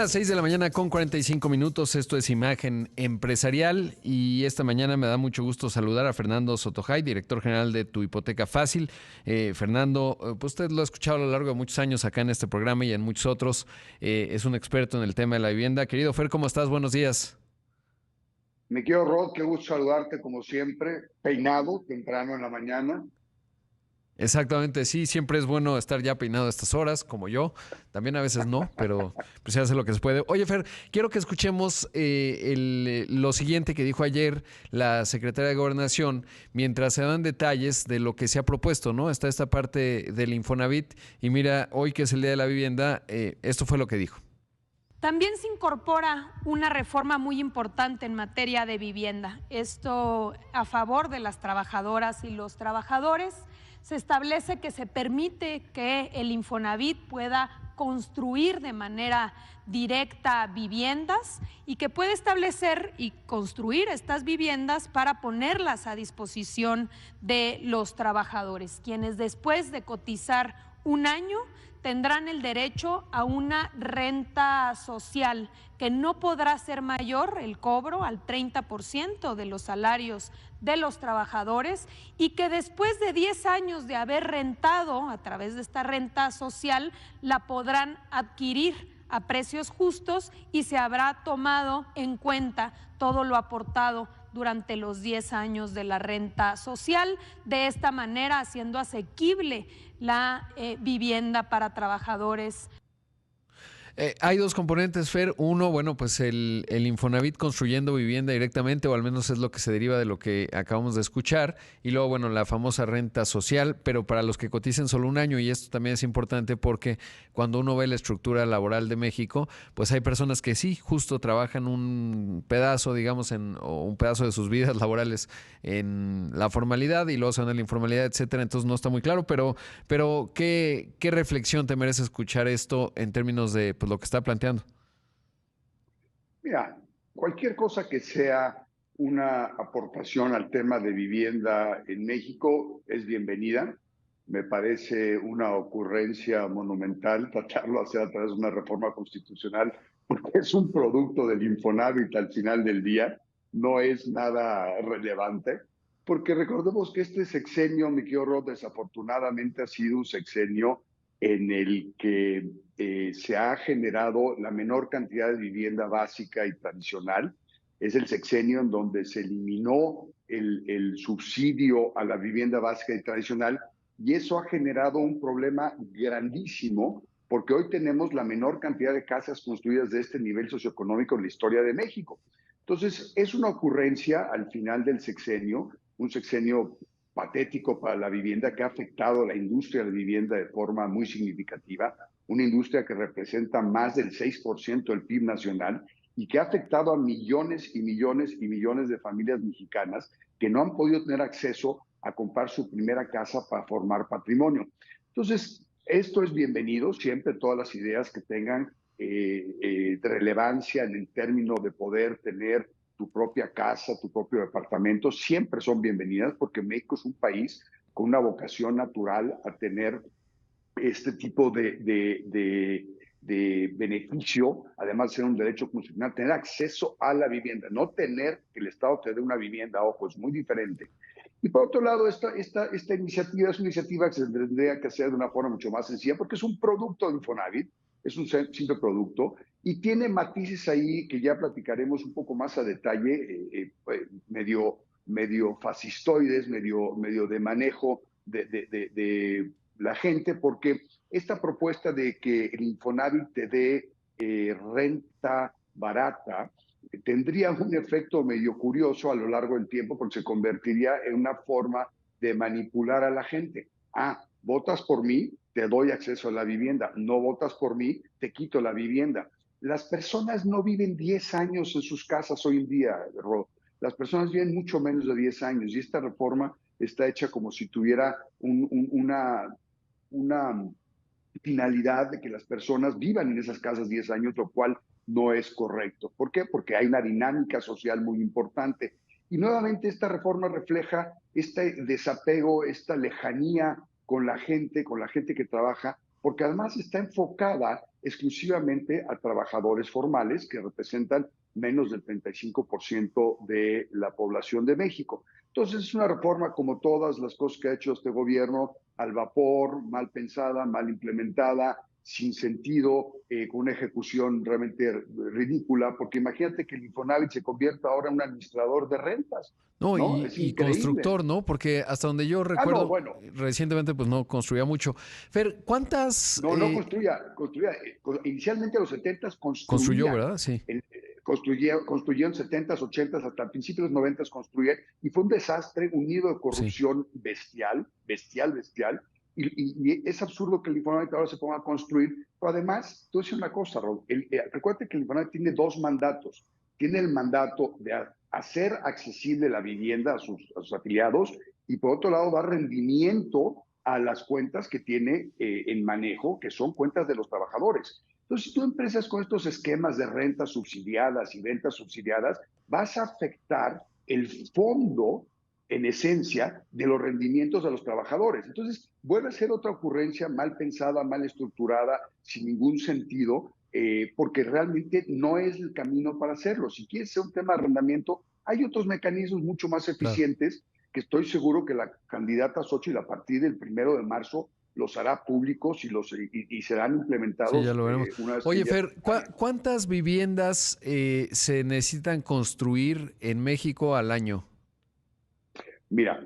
A las 6 de la mañana con 45 minutos, esto es Imagen Empresarial y esta mañana me da mucho gusto saludar a Fernando Sotojay, director general de Tu Hipoteca Fácil. Fernando, pues usted lo ha escuchado a lo largo de muchos años acá en este programa y en muchos otros, es un experto en el tema de la vivienda. Querido Fer, ¿cómo estás? Buenos días. Me quiero, Rod, qué gusto saludarte como siempre, peinado, temprano en la mañana. Exactamente, sí, siempre es bueno estar ya peinado a estas horas, como yo. También a veces no, pero pues se hace lo que se puede. Oye, Fer, quiero que escuchemos lo siguiente que dijo ayer la secretaria de Gobernación, mientras se dan detalles de lo que se ha propuesto, ¿no? Está esta parte del Infonavit y mira, hoy que es el Día de la Vivienda, esto fue lo que dijo. También se incorpora una reforma muy importante en materia de vivienda. Esto a favor de las trabajadoras y los trabajadores. Se establece que se permite que el Infonavit pueda construir de manera directa viviendas y que puede establecer y construir estas viviendas para ponerlas a disposición de los trabajadores, quienes después de cotizar un año tendrán el derecho a una renta social que no podrá ser mayor el cobro al 30% de los salarios de los trabajadores y que después de 10 años de haber rentado a través de esta renta social la podrán adquirir a precios justos y se habrá tomado en cuenta todo lo aportado durante los 10 años de la renta social, de esta manera haciendo asequible la vivienda para trabajadores. Hay dos componentes, Fer. Uno, bueno, pues el Infonavit construyendo vivienda directamente, o al menos es lo que se deriva de lo que acabamos de escuchar. Y luego, bueno, la famosa renta social, pero para los que coticen solo un año. Y esto también es importante porque cuando uno ve la estructura laboral de México, pues hay personas que sí, justo trabajan un pedazo, digamos, o un pedazo de sus vidas laborales en la formalidad y luego se van a la informalidad, etcétera. Entonces no está muy claro, pero ¿qué reflexión te merece escuchar esto en términos de pues, lo que está planteando? Mira, cualquier cosa que sea una aportación al tema de vivienda en México es bienvenida. Me parece una ocurrencia monumental tratarlo de hacer a través de una reforma constitucional, porque es un producto del Infonavit al final del día, no es nada relevante, porque recordemos que este sexenio, mi querido Rod, desafortunadamente ha sido un sexenio en el que se ha generado la menor cantidad de vivienda básica y tradicional. Es el sexenio en donde se eliminó el subsidio a la vivienda básica y tradicional y eso ha generado un problema grandísimo porque hoy tenemos la menor cantidad de casas construidas de este nivel socioeconómico en la historia de México. Entonces, es una ocurrencia al final del sexenio, un sexenio patético para la vivienda que ha afectado a la industria de la vivienda de forma muy significativa, una industria que representa más del 6% del PIB nacional y que ha afectado a millones y millones y millones de familias mexicanas que no han podido tener acceso a comprar su primera casa para formar patrimonio. Entonces, esto es bienvenido, siempre todas las ideas que tengan de relevancia en el término de poder tener tu propia casa, tu propio departamento, siempre son bienvenidas porque México es un país con una vocación natural a tener este tipo de beneficio, además de ser un derecho constitucional, tener acceso a la vivienda, no tener que el Estado te dé una vivienda, ojo, es muy diferente. Y por otro lado, esta iniciativa es una iniciativa que se tendría que hacer de una forma mucho más sencilla porque es un producto de Infonavit, es un simple producto y tiene matices ahí que ya platicaremos un poco más a detalle, medio fascistoides, medio de manejo de la gente, porque esta propuesta de que el Infonavit te dé renta barata tendría un efecto medio curioso a lo largo del tiempo porque se convertiría en una forma de manipular a la gente. Ah, votas por mí, te doy acceso a la vivienda. No votas por mí, te quito la vivienda. Las personas no viven 10 años en sus casas hoy en día, Rod. Las personas viven mucho menos de 10 años y esta reforma está hecha como si tuviera una finalidad de que las personas vivan en esas casas 10 años, lo cual no es correcto. ¿Por qué? Porque hay una dinámica social muy importante. Y nuevamente esta reforma refleja este desapego, esta lejanía con la gente que trabaja, porque además está enfocada exclusivamente a trabajadores formales que representan menos del 35% de la población de México. Entonces es una reforma como todas las cosas que ha hecho este gobierno, al vapor, mal pensada, mal implementada, sin sentido, con una ejecución realmente ridícula, porque imagínate que el Infonavit se convierta ahora en un administrador de rentas, No, ¿no? Es y increíble. constructor, ¿no? Porque hasta donde yo No, recuerdo, bueno, recientemente pues no construía mucho. Fer, ¿cuántas no construía. Inicialmente a los 70 construyó, construía. verdad? Sí, Construyeron 70s, 80s, hasta el principio de los 90s construían, y fue un desastre, un nido de sí, corrupción bestial, y es absurdo que el Infonavit ahora se ponga a construir, pero además, tú dices una cosa, Raúl, recuerda que el Infonavit tiene dos mandatos. Tiene el mandato de hacer accesible la vivienda a sus afiliados, y por otro lado dar rendimiento a las cuentas que tiene en manejo, que son cuentas de los trabajadores. Entonces, si tú empiezas con estos esquemas de rentas subsidiadas y ventas subsidiadas, vas a afectar el fondo, en esencia, de los rendimientos de los trabajadores. Entonces, vuelve a ser otra ocurrencia mal pensada, mal estructurada, sin ningún sentido, porque realmente no es el camino para hacerlo. Si quieres ser un tema de arrendamiento, hay otros mecanismos mucho más claro. eficientes que estoy seguro que la candidata Xóchitl a partir del 1 de marzo los hará públicos y serán Sí, ya implementados lo veremos. una vez que Oye, ella Fer, ¿cuántas viviendas se necesitan construir en México al año? Mira,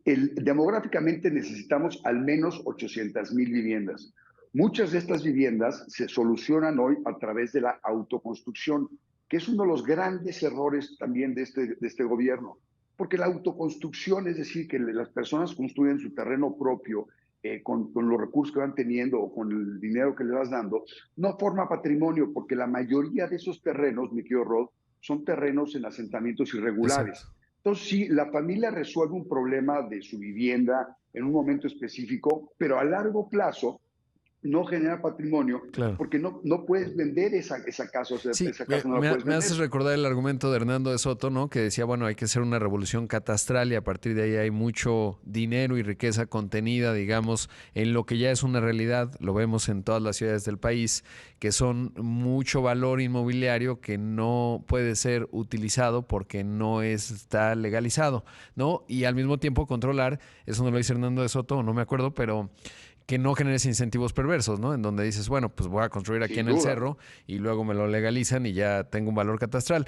demográficamente necesitamos al menos 800,000 viviendas. Muchas de estas viviendas se solucionan hoy a través de la autoconstrucción, que es uno de los grandes errores también de este gobierno. Porque la autoconstrucción, es decir, que las personas construyen su terreno propio con los recursos que van teniendo o con el dinero que le vas dando, no forma patrimonio, porque la mayoría de esos terrenos, mi querido Rod, son terrenos en asentamientos Exacto. irregulares. Entonces, sí, la familia resuelve un problema de su vivienda en un momento específico, pero a largo plazo no genera patrimonio Claro. porque no puedes vender esa casa, o sea, Sí, esa casa no la puedes me vender. haces recordar el argumento de Hernando de Soto, ¿no? Que decía, bueno, hay que hacer una revolución catastral y a partir de ahí hay mucho dinero y riqueza contenida, digamos, en lo que ya es una realidad, lo vemos en todas las ciudades del país, que son mucho valor inmobiliario que no puede ser utilizado porque no está legalizado, ¿no? Y al mismo tiempo controlar, eso no lo dice Hernando de Soto, no me acuerdo, pero que no generes incentivos perversos, ¿no? En donde dices, bueno, pues voy a construir aquí Sin en el duda. cerro y luego me lo legalizan y ya tengo un valor catastral.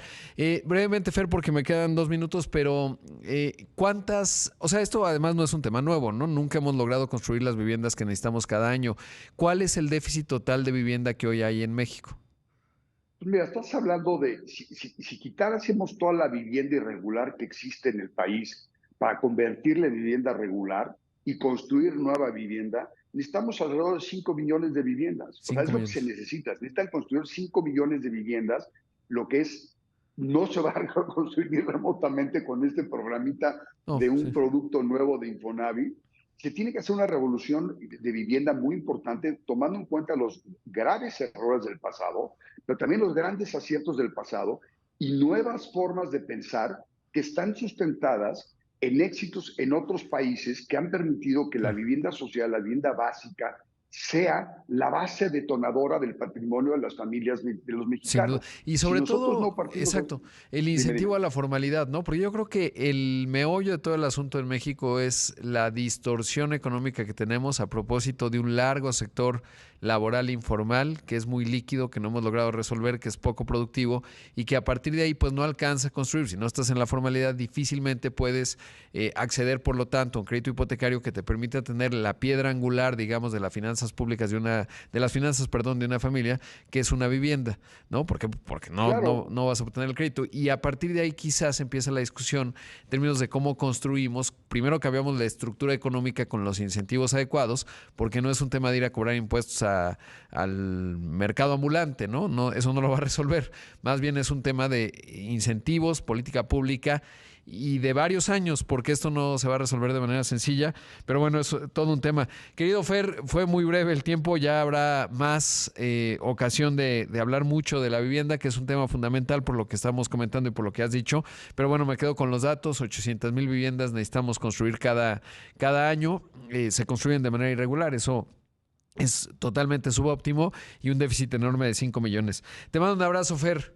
Brevemente, Fer, porque me quedan 2 minutos, pero ¿cuántas? O sea, esto además no es un tema nuevo, ¿no? Nunca hemos logrado construir las viviendas que necesitamos cada año. ¿Cuál es el déficit total de vivienda que hoy hay en México? Pues mira, estás hablando de, si quitáramos toda la vivienda irregular que existe en el país para convertirla en vivienda regular y construir nueva vivienda, necesitamos alrededor de 5 millones de viviendas. O sea, es Cinco lo que se millones. necesita. Necesitan construir 5 millones de viviendas, lo que es, no se va a construir ni remotamente con este programita No, de un sí. producto nuevo de Infonavit. Se tiene que hacer una revolución de vivienda muy importante, tomando en cuenta los graves errores del pasado, pero también los grandes aciertos del pasado y nuevas formas de pensar que están sustentadas en éxitos en otros países que han permitido que la Claro. vivienda social, la vivienda básica, sea la base detonadora del patrimonio de las familias de los Sin duda. mexicanos. Y Si sobre nosotros todo, no partimos... exacto, el Dime, incentivo dime. a la formalidad, ¿no? Porque yo creo que el meollo de todo el asunto en México es la distorsión económica que tenemos a propósito de un largo sector laboral informal, que es muy líquido, que no hemos logrado resolver, que es poco productivo y que a partir de ahí pues no alcanza a construir. Si no estás en la formalidad, difícilmente puedes acceder, por lo tanto, a un crédito hipotecario que te permita tener la piedra angular, digamos, de las finanzas públicas de las finanzas, perdón, de una familia, que es una vivienda, ¿no? Porque no Claro, vas a obtener el crédito. Y a partir de ahí quizás empieza la discusión en términos de cómo construimos. Primero cambiamos la estructura económica con los incentivos adecuados, porque no es un tema de ir a cobrar impuestos al mercado ambulante, ¿no? No, eso no lo va a resolver. Más bien es un tema de incentivos, política pública y de varios años, porque esto no se va a resolver de manera sencilla, pero bueno, es todo un tema. Querido Fer, fue muy breve el tiempo, ya habrá más ocasión de hablar mucho de la vivienda, que es un tema fundamental por lo que estamos comentando y por lo que has dicho, pero bueno, me quedo con los datos, 800,000 viviendas necesitamos construir cada año, se construyen de manera irregular, eso es totalmente subóptimo y un déficit enorme de 5 millones. Te mando un abrazo, Fer.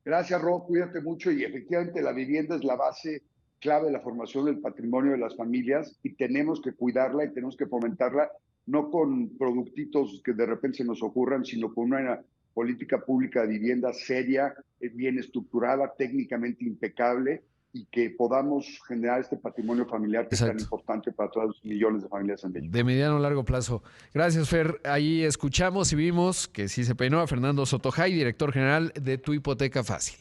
Gracias, Rob, cuídate mucho y efectivamente la vivienda es la base clave de la formación del patrimonio de las familias y tenemos que cuidarla y tenemos que fomentarla, no con productitos que de repente se nos ocurran, sino con una política pública de vivienda seria, bien estructurada, técnicamente impecable y que podamos generar este patrimonio familiar que es tan importante para todos los millones de familias en México. De mediano a largo plazo. Gracias, Fer. Ahí escuchamos y vimos que sí se peinó a Fernando Sotojay, director general de Tu Hipoteca Fácil.